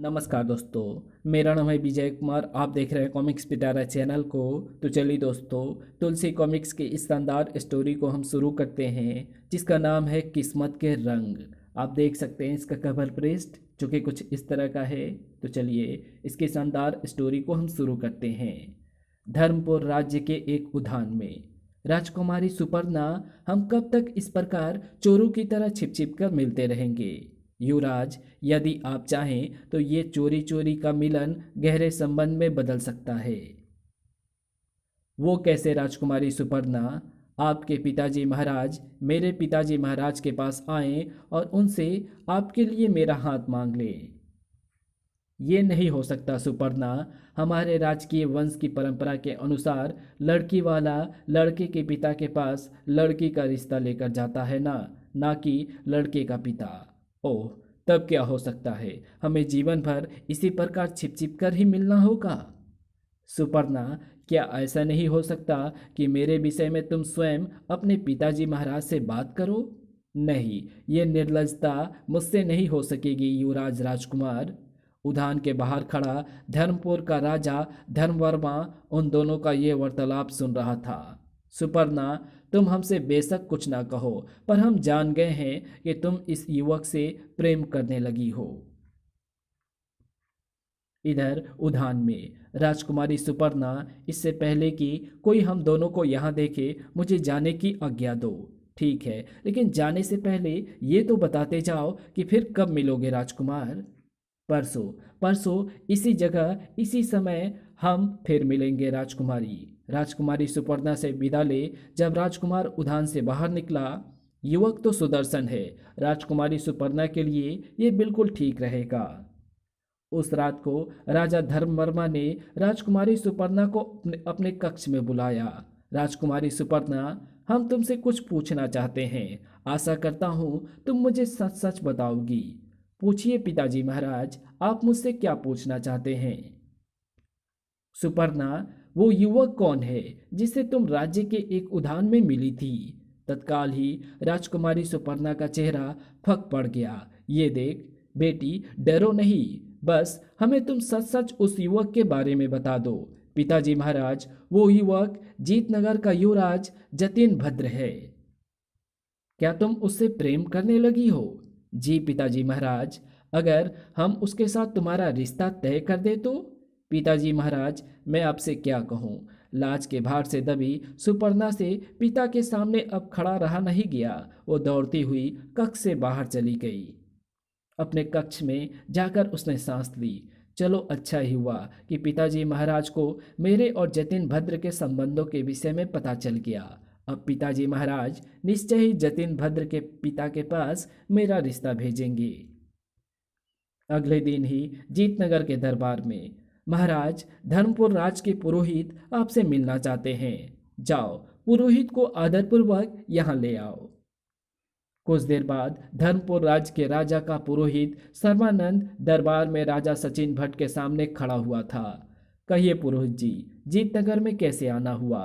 नमस्कार दोस्तों, मेरा नाम है विजय कुमार। आप देख रहे हैं कॉमिक्स पिटारा चैनल को। तो चलिए दोस्तों, तुलसी कॉमिक्स की इस शानदार स्टोरी को हम शुरू करते हैं, जिसका नाम है किस्मत के रंग। आप देख सकते हैं इसका कवर पृष्ठ जो कि कुछ इस तरह का है। तो चलिए इसकी शानदार स्टोरी को हम शुरू करते हैं। धर्मपुर राज्य के एक उद्यान में राजकुमारी सुपर्णा, हम कब तक इस प्रकार चोरों की तरह छिप छिप कर मिलते रहेंगे? युवराज, यदि आप चाहें तो ये चोरी चोरी का मिलन गहरे संबंध में बदल सकता है। वो कैसे राजकुमारी सुपर्णा? आपके पिताजी महाराज मेरे पिताजी महाराज के पास आए और उनसे आपके लिए मेरा हाथ मांग ले। ये नहीं हो सकता सुपर्णा। हमारे राजकीय वंश की परंपरा के अनुसार लड़की वाला लड़के के पिता के पास लड़की का रिश्ता लेकर जाता है ना कि लड़के का पिता। ओह, तब क्या हो सकता है? हमें जीवन भर इसी प्रकार छिप छिप कर ही मिलना होगा। सुपर्णा, क्या ऐसा नहीं हो सकता कि मेरे विषय में तुम स्वयं अपने पिताजी महाराज से बात करो? नहीं, ये निर्लजता मुझसे नहीं हो सकेगी युवराज राजकुमार। उद्यान के बाहर खड़ा धर्मपुर का राजा धर्मवर्मा उन दोनों का ये वार्तालाप सुन रहा था। सुपर्णा, तुम हमसे बेशक कुछ ना कहो, पर हम जान गए हैं कि तुम इस युवक से प्रेम करने लगी हो। इधर उद्यान में राजकुमारी सुपर्णा, इससे पहले कि कोई हम दोनों को यहाँ देखे, मुझे जाने की आज्ञा दो। ठीक है, लेकिन जाने से पहले ये तो बताते जाओ कि फिर कब मिलोगे राजकुमार? परसों। परसों इसी जगह इसी समय हम फिर मिलेंगे राजकुमारी। राजकुमारी सुपर्णा से विदा ले जब राजकुमार उद्यान से बाहर निकला। युवक तो सुदर्शन है, राजकुमारी सुपर्णा के लिए ये बिल्कुल ठीक रहेगा। उस रात को राजा धर्मवर्मा ने राजकुमारी सुपर्णा को अपने कक्ष में बुलाया। राजकुमारी सुपर्णा, हम तुमसे कुछ पूछना चाहते हैं। आशा करता हूँ तुम मुझे सच सच बताओगी। पूछिए पिताजी महाराज, आप मुझसे क्या पूछना चाहते हैं? सुपर्णा, वो युवक कौन है जिससे तुम राज्य के एक उद्यान में मिली थी? तत्काल ही राजकुमारी सुपर्णा का चेहरा फक पड़ गया। ये देख बेटी, डरो नहीं, बस हमें तुम सच सच उस युवक के बारे में बता दो। पिताजी महाराज, वो युवक जीतनगर का युवराज जतिन भद्र है। क्या तुम उससे प्रेम करने लगी हो? जी पिताजी महाराज। अगर हम उसके साथ तुम्हारा रिश्ता तय कर दे तो? पिताजी महाराज, मैं आपसे क्या कहूँ। लाज के भार से दबी सुपर्णा से पिता के सामने अब खड़ा रहा नहीं गया। वो दौड़ती हुई कक्ष से बाहर चली गई। अपने कक्ष में जाकर उसने सांस ली। चलो, अच्छा ही हुआ कि पिताजी महाराज को मेरे और जतिन भद्र के संबंधों के विषय में पता चल गया। अब पिताजी महाराज निश्चय ही जतिन भद्र के पिता के पास मेरा रिश्ता भेजेंगे। अगले दिन ही जीतनगर के दरबार में, महाराज, धर्मपुर राज के पुरोहित आपसे मिलना चाहते हैं। जाओ, पुरोहित को आदरपूर्वक यहाँ ले आओ। कुछ देर बाद धर्मपुर राज्य के राजा का पुरोहित सर्वानंद दरबार में राजा सचिन भट्ट के सामने खड़ा हुआ था। कहिए पुरोहित जी, जीतनगर में कैसे आना हुआ?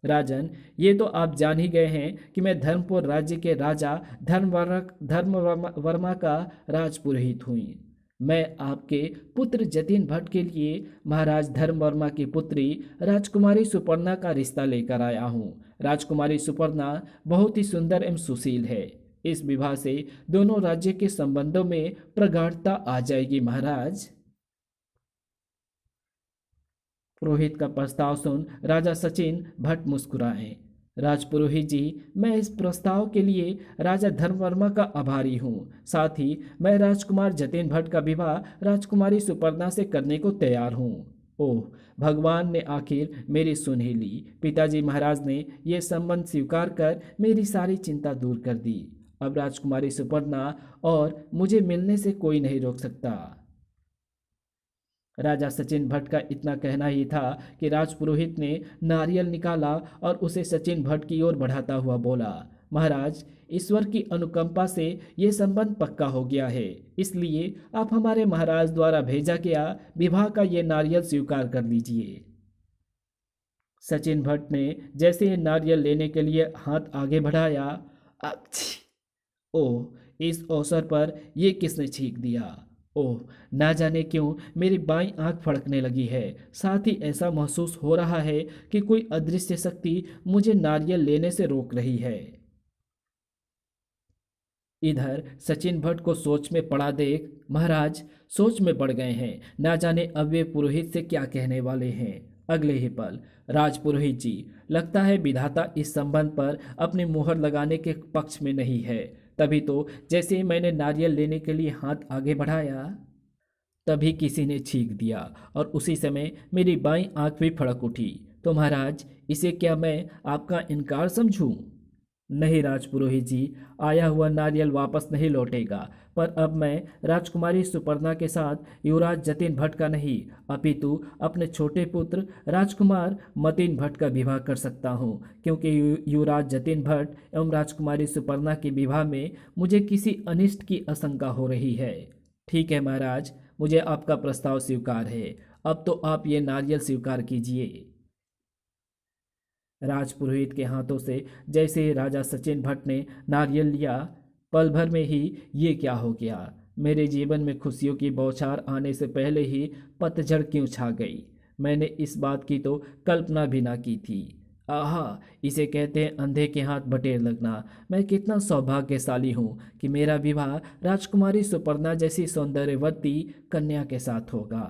राजन, ये तो आप जान ही गए हैं कि मैं धर्मपुर राज्य के राजा धर्मवर्मा का राजपुरोहित हुई। मैं आपके पुत्र जतिन भट्ट के लिए महाराज धर्मवर्मा की पुत्री राजकुमारी सुपर्णा का रिश्ता लेकर आया हूँ। राजकुमारी सुपर्णा बहुत ही सुंदर एवं सुशील है। इस विवाह से दोनों राज्य के संबंधों में प्रगाढ़ता आ जाएगी महाराज। पुरोहित का प्रस्ताव सुन राजा सचिन भट्ट मुस्कुराए। राजपुरोहित जी, मैं इस प्रस्ताव के लिए राजा धर्मवर्मा का आभारी हूँ। साथ ही मैं राजकुमार जतिन भट्ट का विवाह राजकुमारी सुपर्णा से करने को तैयार हूँ। ओह, भगवान ने आखिर मेरी सुन ही ली। पिताजी महाराज ने यह संबंध स्वीकार कर मेरी सारी चिंता दूर कर दी। अब राजकुमारी सुपर्णा और मुझे मिलने से कोई नहीं रोक सकता। राजा सचिन भट्ट का इतना कहना ही था कि राजपुरोहित ने नारियल निकाला और उसे सचिन भट्ट की ओर बढ़ाता हुआ बोला, महाराज, ईश्वर की अनुकंपा से ये संबंध पक्का हो गया है, इसलिए आप हमारे महाराज द्वारा भेजा गया विवाह का ये नारियल स्वीकार कर लीजिए। सचिन भट्ट ने जैसे ये नारियल लेने के लिए हाथ आगे बढ़ाया, ओह, इस अवसर पर यह किसने छींक दिया? ओह, ना जाने क्यों मेरी बाईं आंख फड़कने लगी है। साथ ही ऐसा महसूस हो रहा है कि कोई अदृश्य शक्ति मुझे नारियल लेने से रोक रही है। इधर सचिन भट्ट को सोच में पड़ा देख महाराज सोच में पड़ गए हैं। ना जाने अब वे पुरोहित से क्या कहने वाले हैं। अगले ही पल, राजपुरोहित जी, लगता है विधाता इस संबंध पर अपनी मुहर लगाने के पक्ष में नहीं है। तभी तो जैसे ही मैंने नारियल लेने के लिए हाथ आगे बढ़ाया, तभी किसी ने छींक दिया और उसी समय मेरी बाईं आंख भी फड़क उठी। तो महाराज, इसे क्या मैं आपका इनकार समझूं? नहीं राजपुरोहित जी, आया हुआ नारियल वापस नहीं लौटेगा। पर अब मैं राजकुमारी सुपर्णा के साथ युवराज जतिन भट्ट का नहीं, अपितु अपने छोटे पुत्र राजकुमार मतिन भट्ट का विवाह कर सकता हूँ, क्योंकि युवराज जतिन भट्ट एवं राजकुमारी सुपर्णा के विवाह में मुझे किसी अनिष्ट की आशंका हो रही है। ठीक है महाराज, मुझे आपका प्रस्ताव स्वीकार है। अब तो आप ये नारियल स्वीकार कीजिए। राजपुरोहित के हाथों से जैसे ही राजा सचिन भट्ट ने नारियल लिया, पल भर में ही ये क्या हो गया। मेरे जीवन में खुशियों की बौछार आने से पहले ही पतझड़ क्यों छा गई। मैंने इस बात की तो कल्पना भी ना की थी। आहा, इसे कहते हैं अंधे के हाथ बटेर लगना। मैं कितना सौभाग्यशाली हूँ कि मेरा विवाह राजकुमारी सुपर्णा जैसी सौंदर्यवती कन्या के साथ होगा।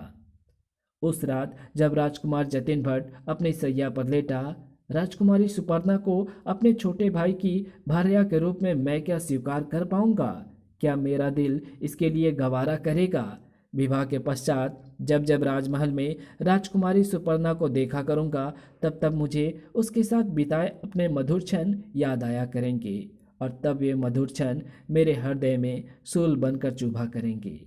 उस रात जब राजकुमार जतिन भट्ट अपनी सैया पर लेटा, राजकुमारी सुपर्णा को अपने छोटे भाई की भार्या के रूप में मैं क्या स्वीकार कर पाऊंगा? क्या मेरा दिल इसके लिए गवारा करेगा? विवाह के पश्चात जब जब राजमहल में राजकुमारी सुपर्णा को देखा करूंगा, तब तब मुझे उसके साथ बिताए अपने मधुर क्षण याद आया करेंगे, और तब ये मधुर क्षण मेरे हृदय में सूल बनकर चुभा करेंगे।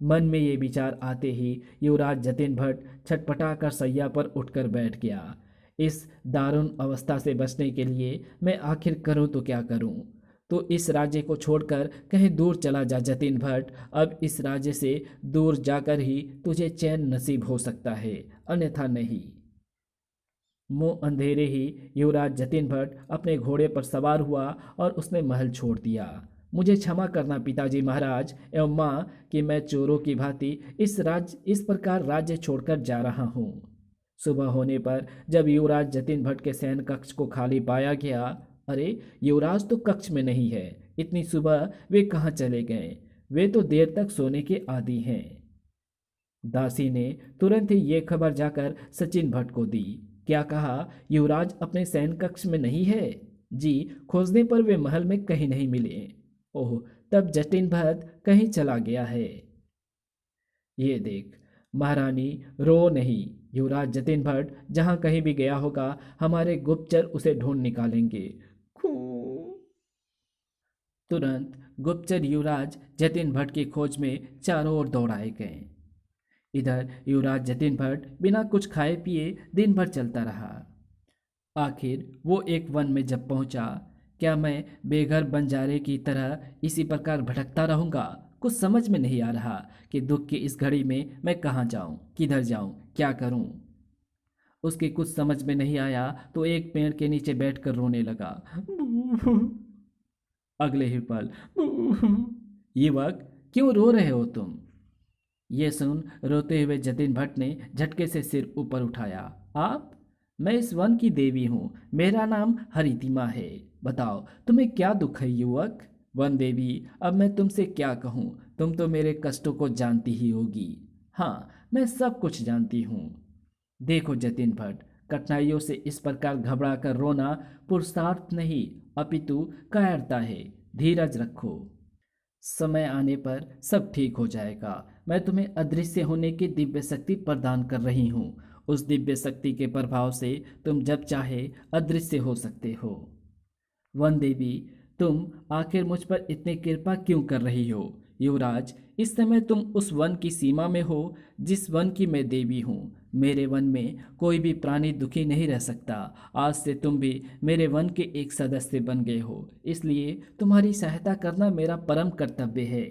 मन में ये विचार आते ही युवराज जतिन भट्ट छटपटा कर सैया पर उठकर बैठ गया। इस दारुण अवस्था से बचने के लिए मैं आखिर करूं तो क्या करूं? तो इस राज्य को छोड़कर कहीं दूर चला जा जतिन भट्ट। अब इस राज्य से दूर जाकर ही तुझे चैन नसीब हो सकता है, अन्यथा नहीं। मुंह अंधेरे ही युवराज जतिन भट्ट अपने घोड़े पर सवार हुआ और उसने महल छोड़ दिया। मुझे क्षमा करना पिताजी महाराज एवं माँ कि मैं चोरों की भांति इस प्रकार राज्य छोड़कर जा रहा हूँ। सुबह होने पर जब युवराज जतिन भट्ट के शयन कक्ष को खाली पाया गया, अरे युवराज तो कक्ष में नहीं है। इतनी सुबह वे कहाँ चले गए? वे तो देर तक सोने के आदी हैं। दासी ने तुरंत ही ये खबर जाकर सचिन भट्ट को दी। क्या कहा? युवराज अपने शयन कक्ष में नहीं है? जी, खोजने पर वे महल में कहीं नहीं मिले। ओह, तब जतिन भट्ट कहीं चला गया है। ये देख महारानी, रो नहीं। युवराज जतिन भट्ट जहां कहीं भी गया होगा, हमारे गुप्तचर उसे ढूंढ निकालेंगे। खू। तुरंत गुप्तचर युवराज जतिन भट्ट की खोज में चारों ओर दौड़ाए गए। इधर युवराज जतिन भट्ट बिना कुछ खाए पिए दिन भर चलता रहा। आखिर वो एक वन में जब पहुंचा, क्या मैं बेघर बंजारे की तरह इसी प्रकार भटकता रहूंगा? कुछ समझ में नहीं आ रहा कि दुख की इस घड़ी में मैं कहाँ जाऊं, किधर जाऊं, क्या करूं। उसके कुछ समझ में नहीं आया तो एक पेड़ के नीचे बैठकर रोने लगा। अगले ही पल, युवक, क्यों रो रहे हो तुम? ये सुन रोते हुए जतिन भट्ट ने झटके से सिर ऊपर उठाया। आप? मैं इस वन की देवी हूँ, मेरा नाम हरितिमा है। बताओ तुम्हें क्या दुख है युवक? वन देवी, अब मैं तुमसे क्या कहूँ, तुम तो मेरे कष्टों को जानती ही होगी। हाँ, मैं सब कुछ जानती हूँ। देखो जतिन भट्ट, कठिनाइयों से इस प्रकार घबरा कर रोना पुरुषार्थ नहीं, अपितु कायरता है। धीरज रखो, समय आने पर सब ठीक हो जाएगा। मैं तुम्हें अदृश्य होने की दिव्य शक्ति प्रदान कर रही हूँ। उस दिव्य शक्ति के प्रभाव से तुम जब चाहे अदृश्य हो सकते हो। वन देवी, तुम आखिर मुझ पर इतनी कृपा क्यों कर रही हो? युवराज, इस समय तुम उस वन की सीमा में हो जिस वन की मैं देवी हूँ। मेरे वन में कोई भी प्राणी दुखी नहीं रह सकता। आज से तुम भी मेरे वन के एक सदस्य बन गए हो, इसलिए तुम्हारी सहायता करना मेरा परम कर्तव्य है।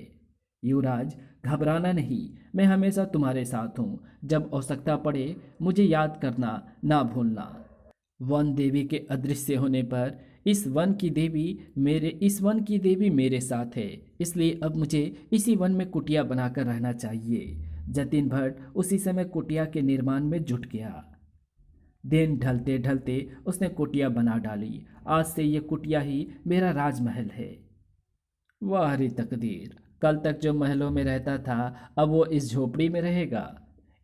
युवराज, घबराना नहीं, मैं हमेशा तुम्हारे साथ हूँ। जब आवश्यकता पड़े मुझे याद करना ना भूलना। वन देवी के अदृश्य होने पर इस वन की देवी मेरे साथ है, इसलिए अब मुझे इसी वन में कुटिया बनाकर रहना चाहिए। जतिन भट्ट उसी समय कुटिया के निर्माण में जुट गया। दिन ढलते ढलते उसने कुटिया बना डाली। आज से ये कुटिया ही मेरा राजमहल है। वाह रे तकदीर, कल तक जो महलों में रहता था अब वो इस झोपड़ी में रहेगा।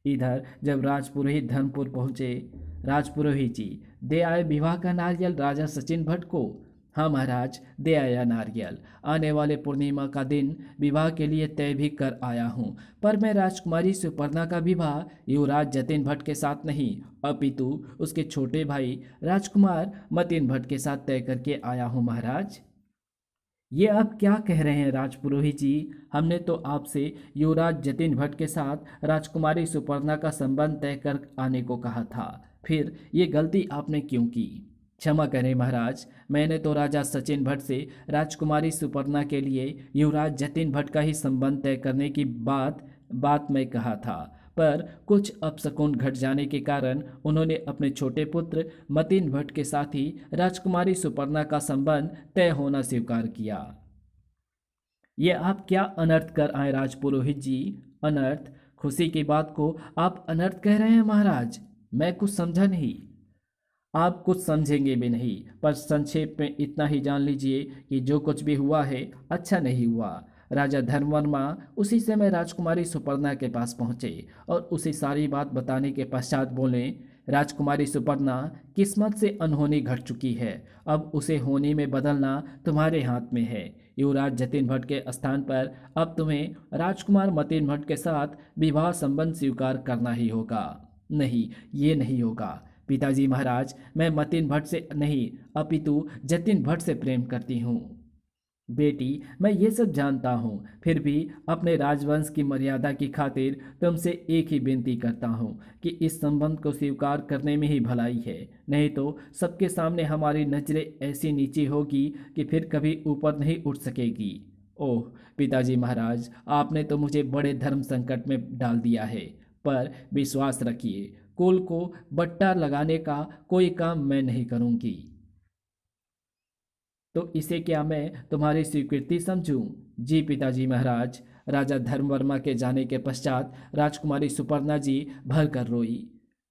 इधर जब राजपुरोहित धर्मपुर पहुंचे, राजपुरोहित जी, दे आए विवाह का नारियल राजा सचिन भट्ट को। हाँ महाराज, दे आया नारियल। आने वाले पूर्णिमा का दिन विवाह के लिए तय भी कर आया हूँ, पर मैं राजकुमारी सुपर्णा का विवाह युवराज जतिन भट्ट के साथ नहीं, अपितु उसके छोटे भाई राजकुमार मतिन भट्ट के साथ तय करके आया हूँ महाराज। ये आप क्या कह रहे हैं राजपुरोहित जी? हमने तो आपसे युवराज जतिन भट्ट के साथ राजकुमारी सुपर्णा का संबंध तय कर आने को कहा था, फिर ये गलती आपने क्यों की? क्षमा करें महाराज, मैंने तो राजा सचिन भट्ट से राजकुमारी सुपर्णा के लिए युवराज जतिन भट्ट का ही संबंध तय करने की बात मैं कहा था, पर कुछ अपशकुन घट जाने के कारण उन्होंने अपने छोटे पुत्र मतिन भट्ट के साथ ही राजकुमारी सुपर्णा का संबंध तय होना स्वीकार किया। ये आप क्या अनर्थ कर आए राजपुरोहित जी? अनर्थ? खुशी की बात को आप अनर्थ कह रहे हैं महाराज? मैं कुछ समझा नहीं। आप कुछ समझेंगे भी नहीं, पर संक्षेप में इतना ही जान लीजिए कि जो कुछ भी हुआ है अच्छा नहीं हुआ। राजा धर्मवर्मा उसी समय राजकुमारी सुपर्णा के पास पहुँचे और उसे सारी बात बताने के पश्चात बोले, राजकुमारी सुपर्णा किस्मत से अनहोनी घट चुकी है, अब उसे होनी में बदलना तुम्हारे हाथ में है। युवराज जतिन भट्ट के स्थान पर अब तुम्हें राजकुमार मतिन भट्ट के साथ विवाह संबंध स्वीकार करना ही होगा। नहीं, ये नहीं होगा पिताजी महाराज, मैं मतिन भट्ट से नहीं अपितु जतिन भट्ट से प्रेम करती हूँ। बेटी, मैं ये सब जानता हूँ, फिर भी अपने राजवंश की मर्यादा की खातिर तुमसे एक ही विनती करता हूँ कि इस संबंध को स्वीकार करने में ही भलाई है, नहीं तो सबके सामने हमारी नजरें ऐसी नीची होगी कि फिर कभी ऊपर नहीं उठ सकेगी। ओह पिताजी महाराज, आपने तो मुझे बड़े धर्म संकट में डाल दिया है, पर विश्वास रखिए, कुल को बट्टा लगाने का कोई काम मैं नहीं करूँगी। तो इसे क्या मैं तुम्हारी स्वीकृति समझूं? जी पिताजी महाराज। राजा धर्मवर्मा के जाने के पश्चात राजकुमारी सुपर्णा जी भर कर रोई।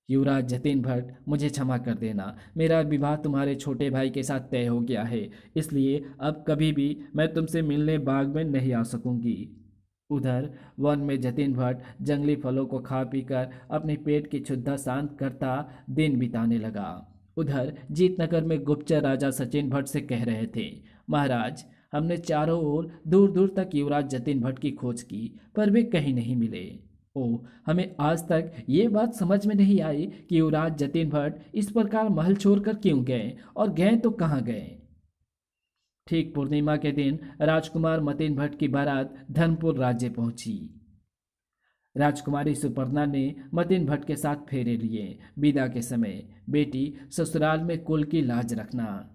युवराज जतिन भट्ट, मुझे क्षमा कर देना, मेरा विवाह तुम्हारे छोटे भाई के साथ तय हो गया है, इसलिए अब कभी भी मैं तुमसे मिलने बाग में नहीं आ सकूंगी। उधर वन में जतिन भट्ट जंगली फलों को खा पीकर अपने पेट की क्षुधा शांत करता दिन बिताने लगा। उधर जीतनगर में गुप्तचर राजा सचिन भट्ट से कह रहे थे, महाराज, हमने चारों ओर दूर दूर तक युवराज जतिन भट्ट की खोज की, पर वे कहीं नहीं मिले। ओह, हमें आज तक ये बात समझ में नहीं आई कि युवराज जतिन भट्ट इस प्रकार महल छोड़कर क्यों गए, और गए तो कहाँ गए। ठीक पूर्णिमा के दिन राजकुमार मतिन भट्ट की बारात धर्मपुर राज्य पहुंची। राजकुमारी सुपर्णा ने मतिन भट्ट के साथ फेरे लिए। विदा के समय, बेटी, ससुराल में कुल की लाज रखना।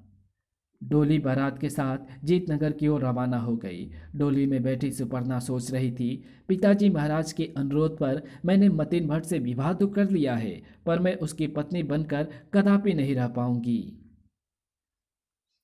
डोली बारात के साथ जीतनगर की ओर रवाना हो गई। डोली में बैठी सुपर्णा सोच रही थी, पिताजी महाराज के अनुरोध पर मैंने मतिन भट्ट से विवाह तो कर लिया है, पर मैं उसकी पत्नी बनकर कदापि नहीं रह पाऊंगी।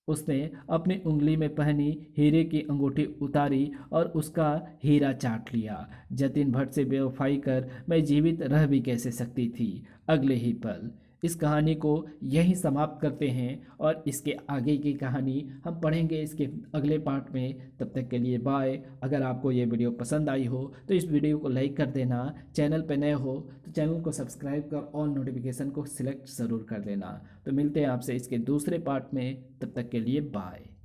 उसने अपनी उंगली में पहनी हीरे की अंगूठी उतारी और उसका हीरा चाट लिया। जतिन भट्ट से बेवफाई कर मैं जीवित रह भी कैसे सकती थी। अगले ही पल इस कहानी को यहीं समाप्त करते हैं और इसके आगे की कहानी हम पढ़ेंगे इसके अगले पार्ट में। तब तक के लिए बाय। अगर आपको ये वीडियो पसंद आई हो तो इस वीडियो को लाइक कर देना। चैनल पर नए हो तो चैनल को सब्सक्राइब कर ऑल नोटिफिकेशन को सिलेक्ट ज़रूर कर लेना। तो मिलते हैं आपसे इसके दूसरे पार्ट में, तब तक के लिए बाय।